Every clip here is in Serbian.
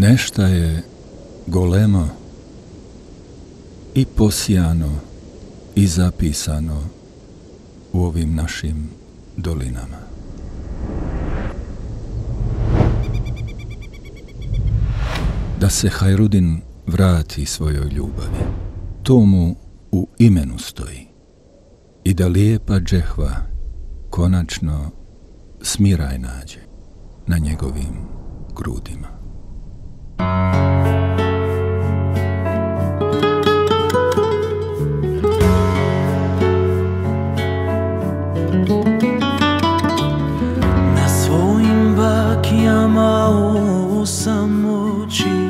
Nešta je golemo i posijano i zapisano u ovim našim dolinama. Da se Hajrudin vrati svojoj ljubavi, to mu u imenu stoji, i da lijepa džehva konačno smiraj nađe na njegovim grudima. Na svojim bakijama u samoći,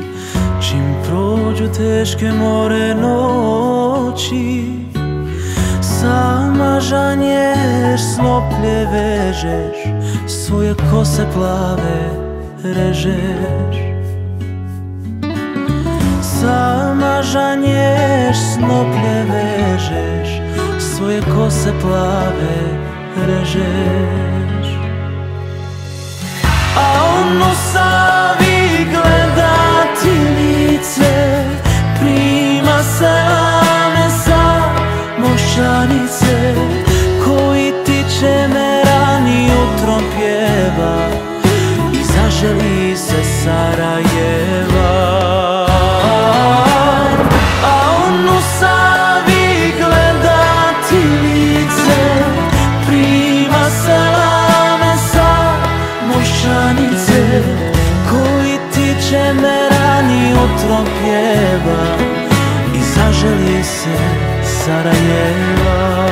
čim prođu teške more noći, sama žanješ, snoplje vežeš, svoje kose plave režeš. Sama žanješ, snoplje vežeš, svoje kose plave režeš. A on u Savi gleda ti lice, prima selame sa mošanice, koji ti čemerani utrom pjeva i zaželi se Sarajeva. A on u Savi gleda ti lice, prima selame sa mošanice, koji ti čemerani utrom pjeva i zaželi se Sarajeva.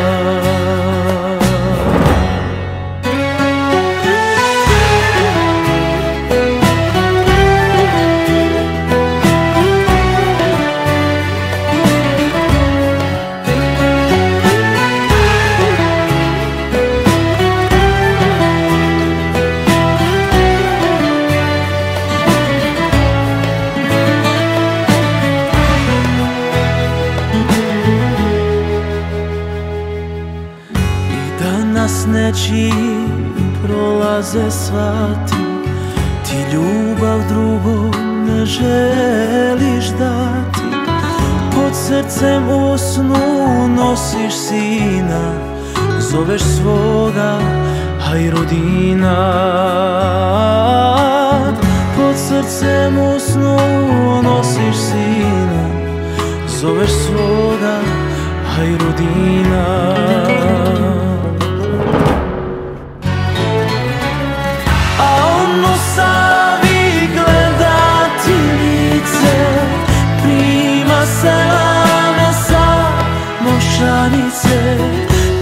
Nas neći prolaze svati, ti ljubav drugom ne želiš dati. Pod srcem u snu nosiš sina, zoveš svoga Hajrudina. Pod srcem u snu nosiš sina, zoveš svoga Hajrudina.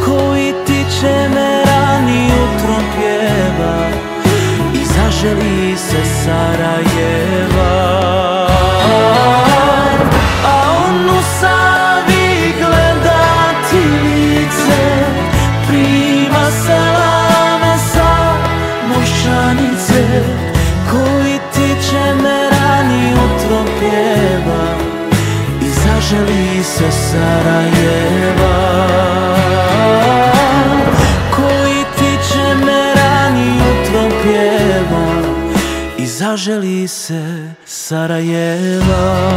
Koji ti čemerani utrom pjeva i zaželi se Sarajeva. A on u Savi gleda ti lice, prima selame sa mošanice, koji ti čemerani utrom pjeva i zaželi se Sarajeva. Koji ti čemerani utrom pjeva i zaželi se Sarajeva.